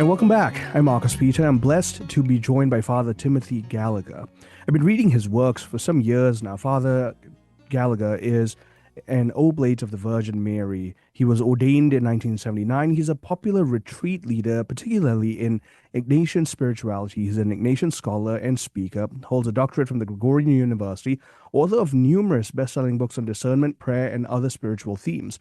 And welcome back. I'm Marcus Peter. I'm blessed to be joined by Father Timothy Gallagher. I've been reading his works for some years now. Father Gallagher is an Oblate of the Virgin Mary. He was ordained in 1979. He's a popular retreat leader, particularly in Ignatian spirituality. He's an Ignatian scholar and speaker, holds a doctorate from the Gregorian University, author of numerous best-selling books on discernment, prayer, and other spiritual themes.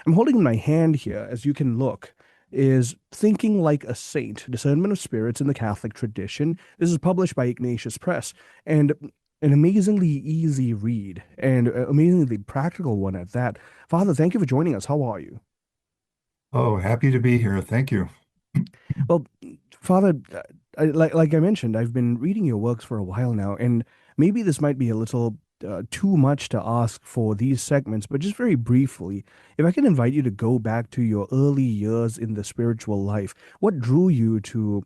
I'm holding in my hand here, as you can look, is Thinking Like a Saint, Discernment of Spirits in the Catholic Tradition. This is published by Ignatius Press, and an amazingly easy read and amazingly practical one at that. Father, thank you for joining us. How are you? Oh, happy to be here. Thank you. Well, Father, like I mentioned, I've been reading your works for a while now, and maybe this might be a little too much to ask for these segments, but just very briefly, if I can invite you to go back to your early years in the spiritual life, what drew you to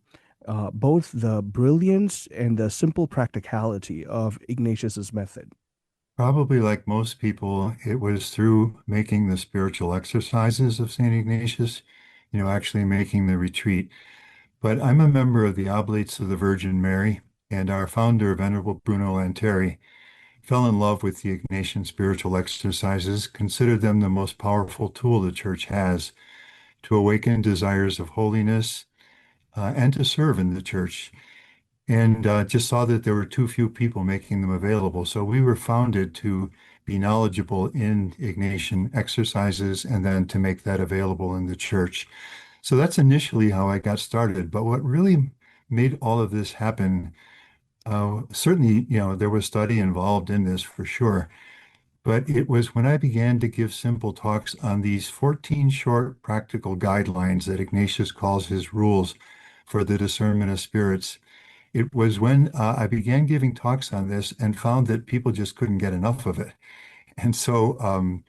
both the brilliance and the simple practicality of Ignatius's method? Probably like most people, it was through making the spiritual exercises of St. Ignatius, actually making the retreat. But I'm a member of the Oblates of the Virgin Mary, and our founder, Venerable Bruno Lanteri, fell in love with the Ignatian spiritual exercises, considered them the most powerful tool the church has to awaken desires of holiness, and to serve in the church. And just saw that there were too few people making them available. So we were founded to be knowledgeable in Ignatian exercises and then to make that available in the church. So that's initially how I got started. But what really made all of this happen, certainly, there was study involved in this for sure. But it was when I began to give simple talks on these 14 short practical guidelines that Ignatius calls his rules for the discernment of spirits. It was when I began giving talks on this and found that people just couldn't get enough of it. And so,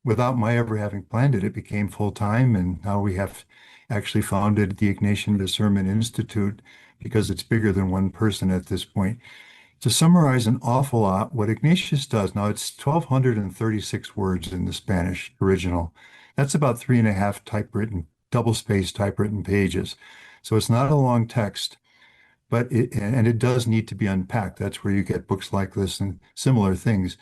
without my ever having planned it, it became full time. And now we have actually founded the Ignatian Discernment Institute because it's bigger than one person at this point. To summarize an awful lot, what Ignatius does now, it's 1,236 words in the Spanish original. That's about three and a half typewritten, double-spaced typewritten pages. So it's not a long text. But it does need to be unpacked. That's where you get books like this and similar things.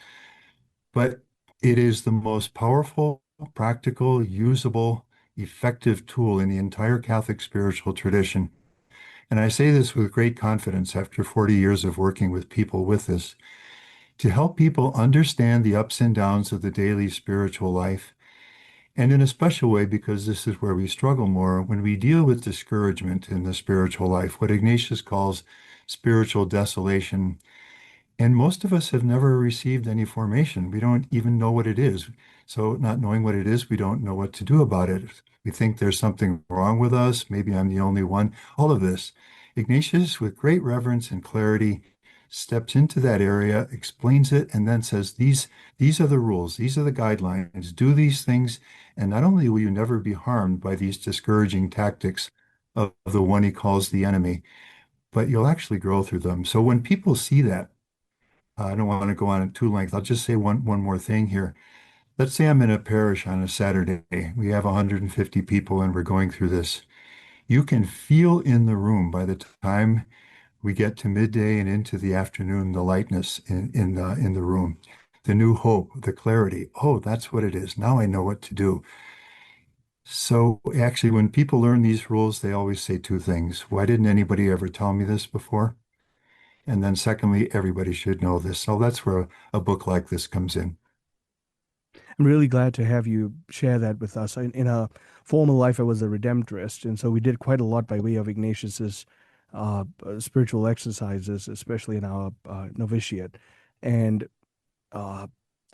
But it is the most powerful, practical, usable, effective tool in the entire Catholic spiritual tradition. And I say this with great confidence after 40 years of working with people with this, to help people understand the ups and downs of the daily spiritual life. And in a special way, because this is where we struggle more, when we deal with discouragement in the spiritual life, what Ignatius calls spiritual desolation. And most of us have never received any formation. We don't even know what it is. So, not knowing what it is, we don't know what to do about it. We think there's something wrong with us. Maybe I'm the only one. All of this. Ignatius, with great reverence and clarity, steps into that area, explains it, and then says, these are the rules, these are the guidelines. Do these things, and not only will you never be harmed by these discouraging tactics of the one he calls the enemy, but you'll actually grow through them. So when people see that, I don't want to go on at too length. I'll just say one more thing here. Let's say I'm in a parish on a Saturday. We have 150 people and we're going through this. You can feel in the room by the time we get to midday and into the afternoon, the lightness in the room, the new hope, the clarity. Oh, that's what it is. Now I know what to do. So actually, when people learn these rules, they always say two things. Why didn't anybody ever tell me this before? And then secondly, everybody should know this. So that's where a book like this comes in. I'm really glad to have you share that with us. In a former life, I was a Redemptorist, and so we did quite a lot by way of Ignatius's spiritual exercises, especially in our novitiate. And uh,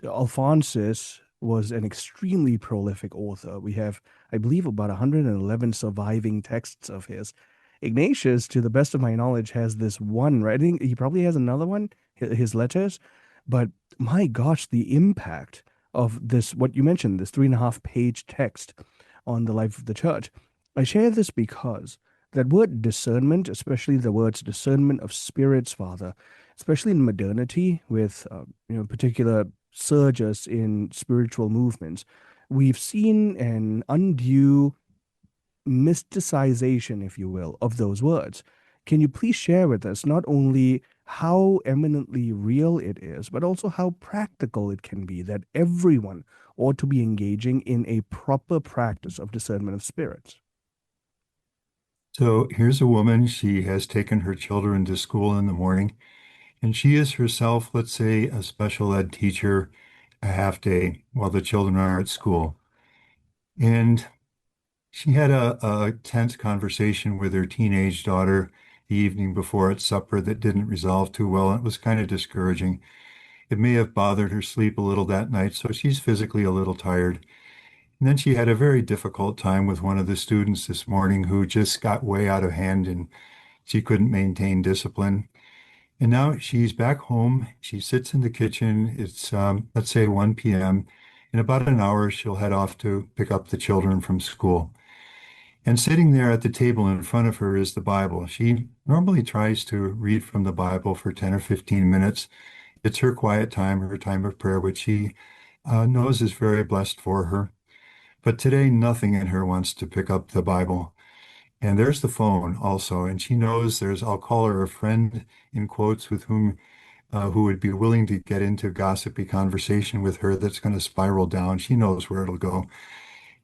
Alphonsus was an extremely prolific author. We have, I believe, about 111 surviving texts of his. Ignatius, to the best of my knowledge, has this one, right? I think he probably has another one, his letters. But my gosh, the impact of this, what you mentioned, this 3.5 page text on the life of the church. I share this because that word discernment, especially the words discernment of spirits, Father, especially in modernity with particular surges in spiritual movements, we've seen an undue mysticization, if you will, of those words. Can you please share with us not only how eminently real it is, but also how practical it can be that everyone ought to be engaging in a proper practice of discernment of spirits? So here's a woman. She has taken her children to school in the morning, and she is herself, let's say, a special ed teacher a half day while the children are at school. And she had a tense conversation with her teenage daughter the evening before at supper that didn't resolve too well. It was kind of discouraging. It may have bothered her sleep a little that night, so she's physically a little tired. And then she had a very difficult time with one of the students this morning who just got way out of hand and she couldn't maintain discipline. And now she's back home. She sits in the kitchen. It's, let's say, 1 p.m. In about an hour, she'll head off to pick up the children from school. And sitting there at the table in front of her is the Bible. She normally tries to read from the Bible for 10 or 15 minutes. It's her quiet time, her time of prayer, which she knows is very blessed for her. But today, nothing in her wants to pick up the Bible. And there's the phone also. And she knows I'll call her a friend in quotes with who would be willing to get into gossipy conversation with her that's going to spiral down. She knows where it'll go.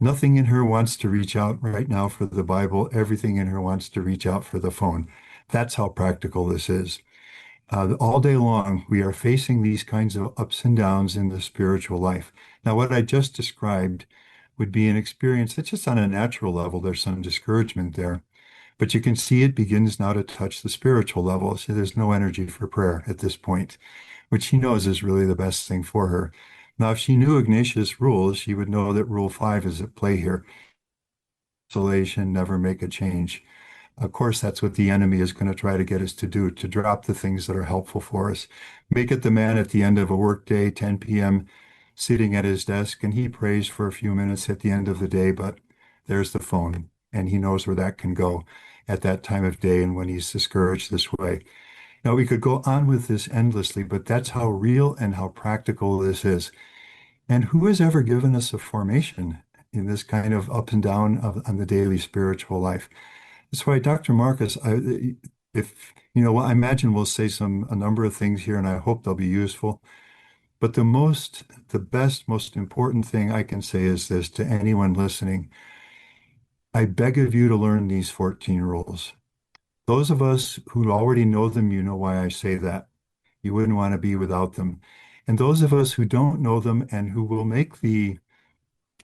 Nothing in her wants to reach out right now for the Bible. Everything in her wants to reach out for the phone. That's how practical this is. All day long, we are facing these kinds of ups and downs in the spiritual life. Now, what I just described would be an experience that's just on a natural level. There's some discouragement there, but you can see it begins now to touch the spiritual level. So there's no energy for prayer at this point, which she knows is really the best thing for her. Now, if she knew Ignatius' rules, she would know that Rule 5 is at play here. Isolation, never make a change. Of course, that's what the enemy is going to try to get us to do, to drop the things that are helpful for us. Make it the man at the end of a workday, 10 p.m., sitting at his desk, and he prays for a few minutes at the end of the day, but there's the phone, and he knows where that can go at that time of day and when he's discouraged this way. Now, we could go on with this endlessly, but that's how real and how practical this is. And who has ever given us a formation in this kind of up and down on the daily spiritual life? That's why, Dr. Marcus, if you know, I imagine we'll say a number of things here, and I hope they'll be useful. But the best, most important thing I can say is this to anyone listening. I beg of you to learn these 14 rules. Those of us who already know them, you know why I say that. You wouldn't want to be without them. And those of us who don't know them and who will make the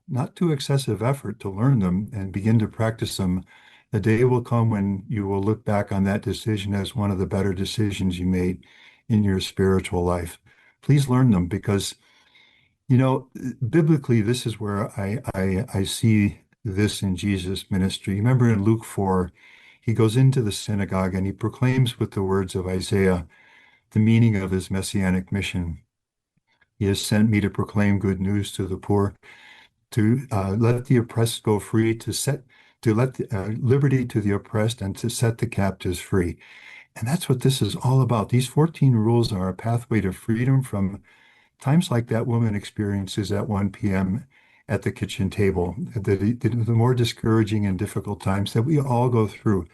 not too excessive effort to learn them and begin to practice them, the day will come when you will look back on that decision as one of the better decisions you made in your spiritual life. Please learn them because, you know, biblically, this is where I see this in Jesus' ministry. Remember in Luke 4, he goes into the synagogue and he proclaims with the words of Isaiah the meaning of his messianic mission. He has sent me to proclaim good news to the poor, to let the oppressed go free, to let liberty to the oppressed, and to set the captives free. And that's what this is all about. These 14 rules are a pathway to freedom from times like that woman experiences at 1 p.m. at the kitchen table, the more discouraging and difficult times that we all go through.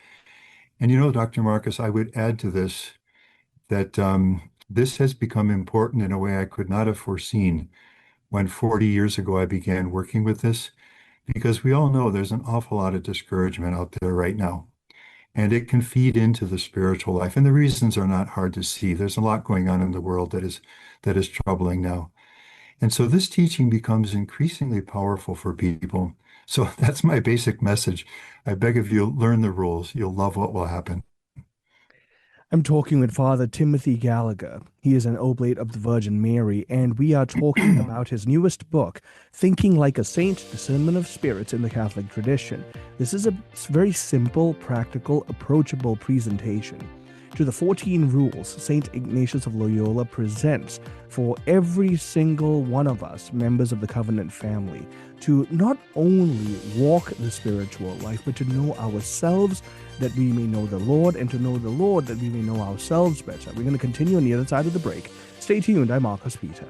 And you know, Dr. Marcus, I would add to this that this has become important in a way I could not have foreseen when 40 years ago I began working with this, because we all know there's an awful lot of discouragement out there right now. And it can feed into the spiritual life. And the reasons are not hard to see. There's a lot going on in the world that is troubling now. And so this teaching becomes increasingly powerful for people. So that's my basic message. I beg of you, learn the rules. You'll love what will happen. I'm talking with Father Timothy Gallagher. He is an Oblate of the Virgin Mary, and we are talking about his newest book, Thinking Like a Saint, Discernment of Spirits in the Catholic Tradition. This is a very simple, practical, approachable presentation to the 14 rules St. Ignatius of Loyola presents for every single one of us, members of the Covenant family, to not only walk the spiritual life, but to know ourselves that we may know the Lord, and to know the Lord that we may know ourselves better. We're going to continue on the other side of the break. Stay tuned. I'm Marcus Peter.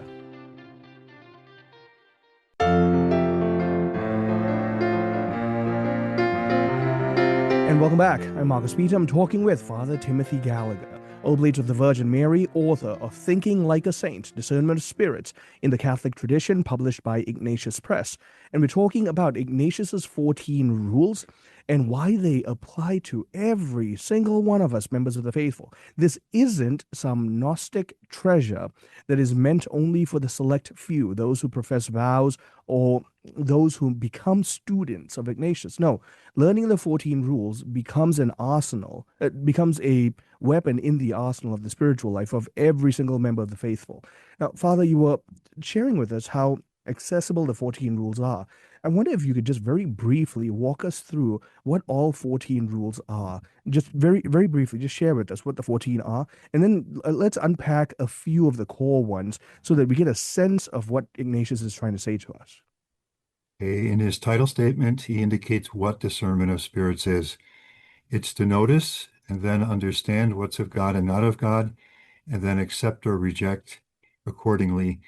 And welcome back. I'm Marcus Peter. I'm talking with Father Timothy Gallagher, Oblate of the Virgin Mary, author of Thinking Like a Saint, Discernment of Spirits in the Catholic Tradition, published by Ignatius Press. And we're talking about Ignatius's 14 rules and why they apply to every single one of us, members of the faithful. This isn't some Gnostic treasure that is meant only for the select few, those who profess vows or those who become students of Ignatius. No, learning the 14 rules becomes an arsenal, it becomes a weapon in the arsenal of the spiritual life of every single member of the faithful. Now, Father, you were sharing with us how accessible the 14 rules are. I wonder if you could just very briefly walk us through what all 14 rules are. Just very, very briefly, just share with us what the 14 are, and then let's unpack a few of the core ones so that we get a sense of what Ignatius is trying to say to us. Okay, in his title statement, he indicates what discernment of spirits is. It's to notice and then understand what's of God and not of God, and then accept or reject accordingly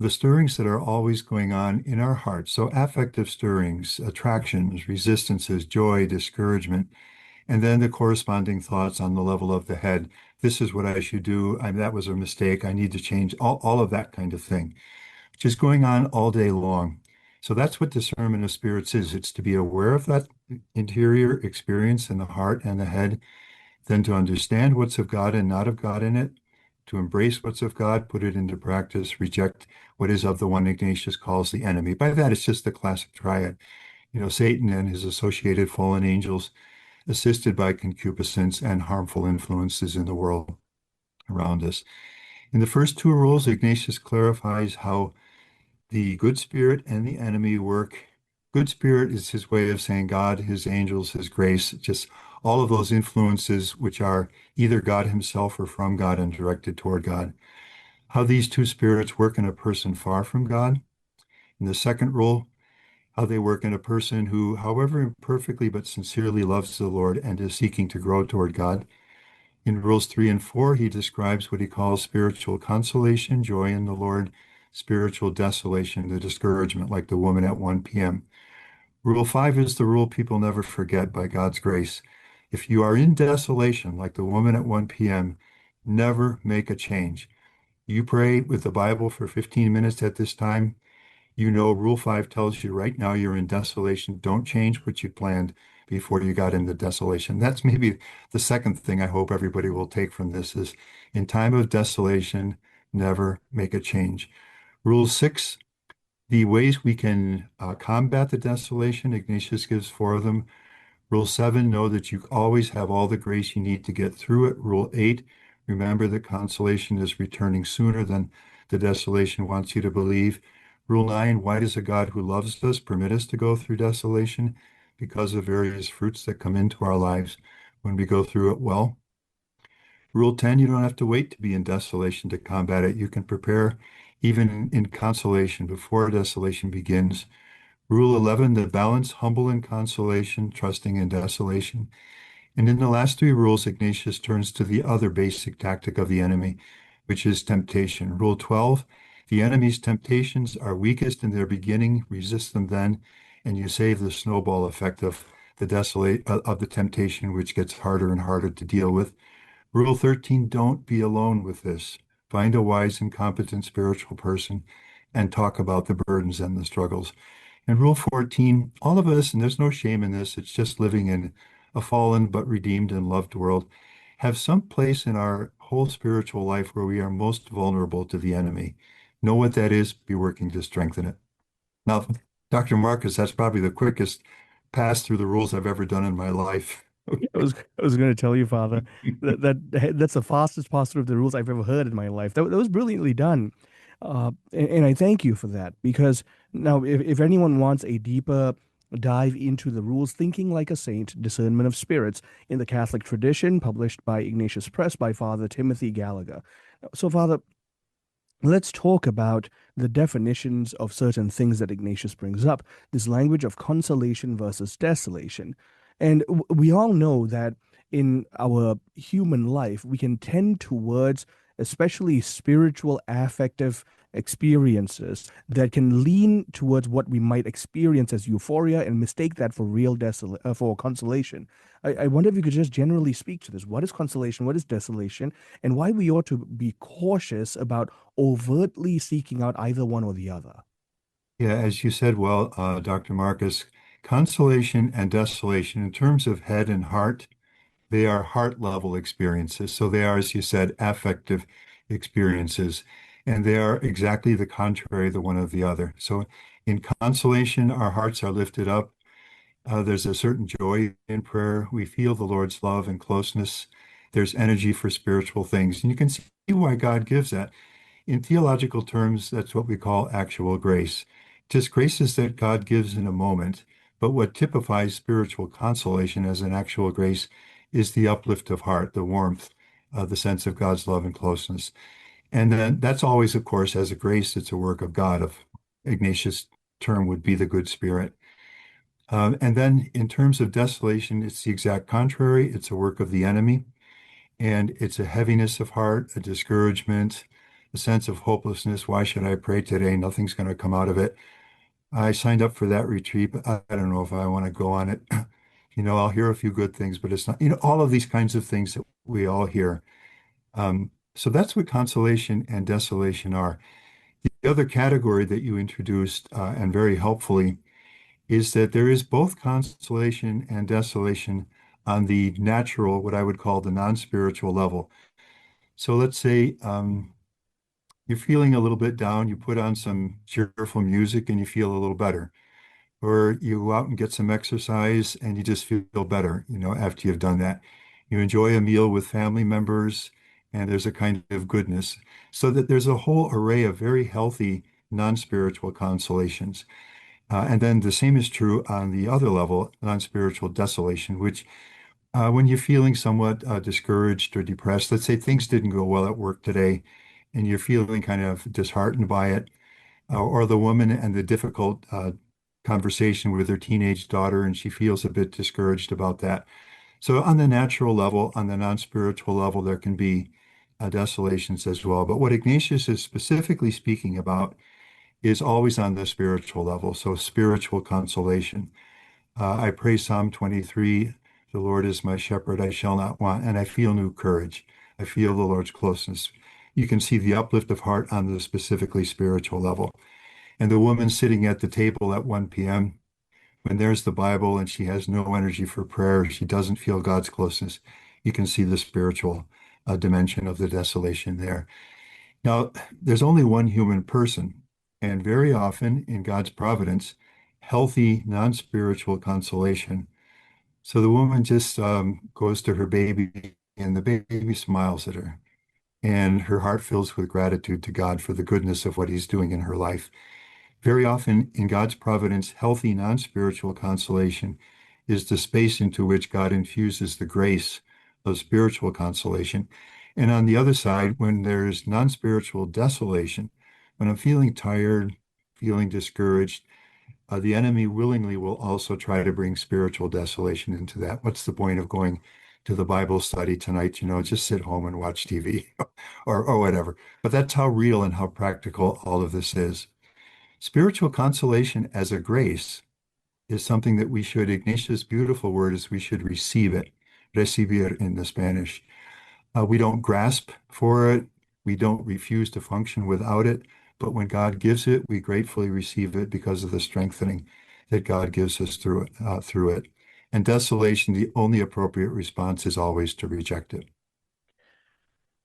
the stirrings that are always going on in our hearts. So affective stirrings, attractions, resistances, joy, discouragement, and then the corresponding thoughts on the level of the head. This is what I should do. That was a mistake. I need to change all of that kind of thing, just going on all day long. So that's what discernment of spirits is. It's to be aware of that interior experience in the heart and the head, then to understand what's of God and not of God in it, to embrace what's of God, put it into practice, reject what is of the one Ignatius calls the enemy. By that, it's just the classic triad. Satan and his associated fallen angels, assisted by concupiscence and harmful influences in the world around us. In the first two rules, Ignatius clarifies how the good spirit and the enemy work. Good spirit is his way of saying God, his angels, his grace, just all of those influences which are either God himself or from God and directed toward God. How these two spirits work in a person far from God. In the second rule, how they work in a person who, however imperfectly but sincerely loves the Lord and is seeking to grow toward God. In rules 3 and 4, he describes what he calls spiritual consolation, joy in the Lord, spiritual desolation, the discouragement, like the woman at 1 p.m. Rule 5 is the rule people never forget by God's grace. If you are in desolation, like the woman at 1 p.m., never make a change. You pray with the Bible for 15 minutes at this time. Rule 5 tells you right now you're in desolation. Don't change what you planned before you got into desolation. That's maybe the second thing I hope everybody will take from this is in time of desolation, never make a change. Rule 6, the ways we can combat the desolation, Ignatius gives 4 of them. Rule 7, know that you always have all the grace you need to get through it. Rule 8, remember that consolation is returning sooner than the desolation wants you to believe. Rule 9, why does a God who loves us permit us to go through desolation? Because of various fruits that come into our lives when we go through it well. Rule 10, you don't have to wait to be in desolation to combat it. You can prepare even in consolation before desolation begins. Rule 11, the balance, humble in consolation, trusting in desolation. And in the last 3 rules, Ignatius turns to the other basic tactic of the enemy, which is temptation. Rule 12, the enemy's temptations are weakest in their beginning, resist them then, and you save the snowball effect of the temptation, which gets harder and harder to deal with. Rule 13, don't be alone with this. Find a wise and competent spiritual person and talk about the burdens and the struggles. And Rule 14, all of us, and there's no shame in this, it's just living in a fallen but redeemed and loved world, have some place in our whole spiritual life where we are most vulnerable to the enemy. Know what that is, be working to strengthen it. Now, Dr. Marcus, that's probably the quickest pass through the rules I've ever done in my life. I was going to tell you, Father, that's the fastest pass through of the rules I've ever heard in my life. That was brilliantly done, and I thank you for that because now, if anyone wants a deeper dive into the rules, thinking like a saint, discernment of spirits in the Catholic tradition, published by Ignatius Press by Father Timothy Gallagher. So, Father, let's talk about the definitions of certain things that Ignatius brings up, this language of consolation versus desolation. And we all know that in our human life, we can tend towards especially spiritual, affective, experiences that can lean towards what we might experience as euphoria and mistake that for for consolation. I wonder if you could just generally speak to this. What is consolation? What is desolation? And why we ought to be cautious about overtly seeking out either one or the other. Yeah, as you said, well, Dr. Marcus, consolation and desolation, in terms of head and heart, they are heart level experiences. So they are, as you said, affective experiences. And they are exactly the contrary, the one of the other. So in consolation, our hearts are lifted up. There's a certain joy in prayer. We feel the Lord's love and closeness. There's energy for spiritual things. And you can see why God gives that. In theological terms, that's what we call actual grace. Just graces that God gives in a moment. But what typifies spiritual consolation as an actual grace is the uplift of heart, the warmth, the sense of God's love and closeness. And then that's always, of course, as a grace, it's a work of God. Of Ignatius' term would be the good spirit. And then in terms of desolation, it's the exact contrary. It's a work of the enemy, and it's a heaviness of heart, a discouragement, a sense of hopelessness. Why should I pray today? Nothing's going to come out of it. I signed up for that retreat, but I don't know if I want to go on it. I'll hear a few good things, but it's not, all of these kinds of things that we all hear. So that's what consolation and desolation are. The other category that you introduced, and very helpfully, is that there is both consolation and desolation on the natural, what I would call the non-spiritual level. So let's say you're feeling a little bit down, you put on some cheerful music and you feel a little better. Or you go out and get some exercise and you just feel better, after you've done that. You enjoy a meal with family members and there's a kind of goodness. So that there's a whole array of very healthy non-spiritual consolations. And then the same is true on the other level, non-spiritual desolation, which when you're feeling somewhat discouraged or depressed, let's say things didn't go well at work today, and you're feeling kind of disheartened by it, or the woman and the difficult conversation with her teenage daughter, and she feels a bit discouraged about that. So on the natural level, on the non-spiritual level, there can be desolations as well. But what Ignatius is specifically speaking about is always on the spiritual level. So spiritual consolation. I pray Psalm 23, the Lord is my shepherd, I shall not want, and I feel new courage. I feel the Lord's closeness. You can see the uplift of heart on the specifically spiritual level. And the woman sitting at the table at 1 p.m., when there's the Bible and she has no energy for prayer, she doesn't feel God's closeness, you can see the spiritual dimension of the desolation there. Now, there's only one human person, and very often in God's providence, healthy, non-spiritual consolation. So the woman just goes to her baby, and the baby smiles at her, and her heart fills with gratitude to God for the goodness of what He's doing in her life. Very often in God's providence, healthy, non-spiritual consolation is the space into which God infuses the grace of spiritual consolation. And on the other side, when there's non-spiritual desolation, when I'm feeling tired, feeling discouraged, the enemy willingly will also try to bring spiritual desolation into that. What's the point of going to the Bible study tonight? Just sit home and watch TV or whatever. But that's how real and how practical all of this is. Spiritual consolation as a grace is something that we should, Ignatius' beautiful word is we should receive it, recibir in the Spanish. We don't grasp for it. We don't refuse to function without it. But when God gives it, we gratefully receive it because of the strengthening that God gives us through it. And desolation, the only appropriate response is always to reject it.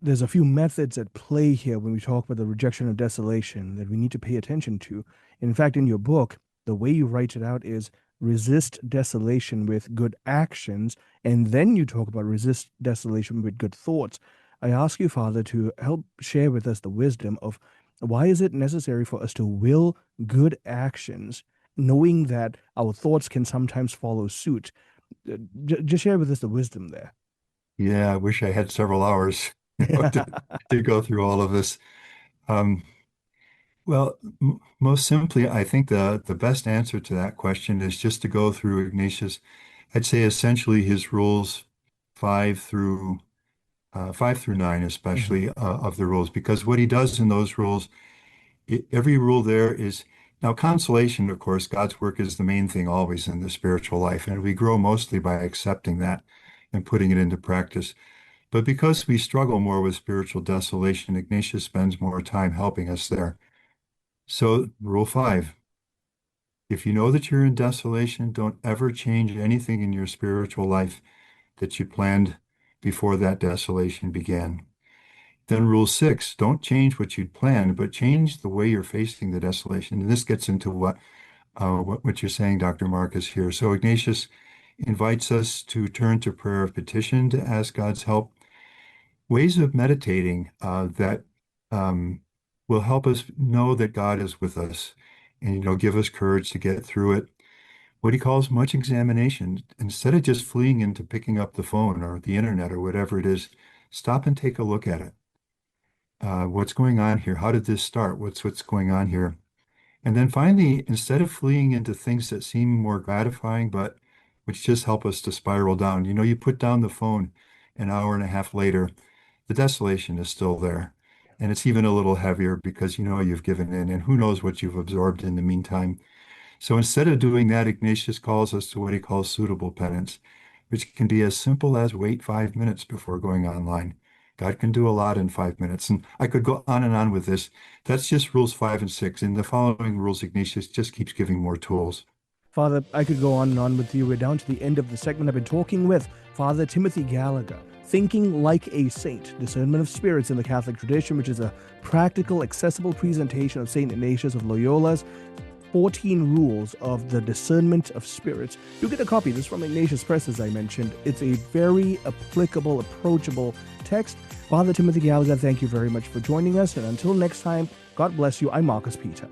There's a few methods at play here when we talk about the rejection of desolation that we need to pay attention to. In fact, in your book, the way you write it out is resist desolation with good actions, and then you talk about resist desolation with good thoughts. I ask you, Father, to help share with us the wisdom of why is it necessary for us to will good actions, knowing that our thoughts can sometimes follow suit. Just share with us the wisdom there. Yeah, I wish I had several hours, to go through all of this. Um, well, most simply, I think the best answer to that question is just to go through Ignatius. I'd say essentially his rules five through 5 through 9, Mhm. especially of the rules, because what he does in those rules Every rule there is now consolation, of course. God's work is the main thing always in the spiritual life, and we grow mostly by accepting that and putting it into practice. But because we struggle more with spiritual desolation, Ignatius spends more time helping us there. So, rule 5, if you know that you're in desolation, don't ever change anything in your spiritual life that you planned before that desolation began. Then rule 6, don't change what you'd planned, but change the way you're facing the desolation. And this gets into what you're saying, Dr. Marcus, here. So Ignatius invites us to turn to prayer of petition to ask God's help, ways of meditating that will help us know that God is with us and, give us courage to get through it. What he calls much examination. Instead of just fleeing into picking up the phone or the internet or whatever it is, stop and take a look at it. What's going on here? How did this start? What's going on here? And then finally, instead of fleeing into things that seem more gratifying, but which just help us to spiral down, you put down the phone an hour and a half later, the desolation is still there. And it's even a little heavier because you've given in, and who knows what you've absorbed in the meantime. So instead of doing that, Ignatius calls us to what he calls suitable penance, which can be as simple as wait 5 minutes before going online. God can do a lot in 5 minutes. And I could go on and on with this. That's just rules 5 and 6. In the following rules, Ignatius just keeps giving more tools. Father, I could go on and on with you. We're down to the end of the segment. I've been talking with Father Timothy Gallagher, Thinking Like a Saint, Discernment of Spirits in the Catholic Tradition, which is a practical, accessible presentation of St. Ignatius of Loyola's 14 rules of the Discernment of Spirits. You get a copy. This is from Ignatius Press, as I mentioned. It's a very applicable, approachable text. Father Timothy Gallagher, thank you very much for joining us. And until next time, God bless you. I'm Marcus Peter.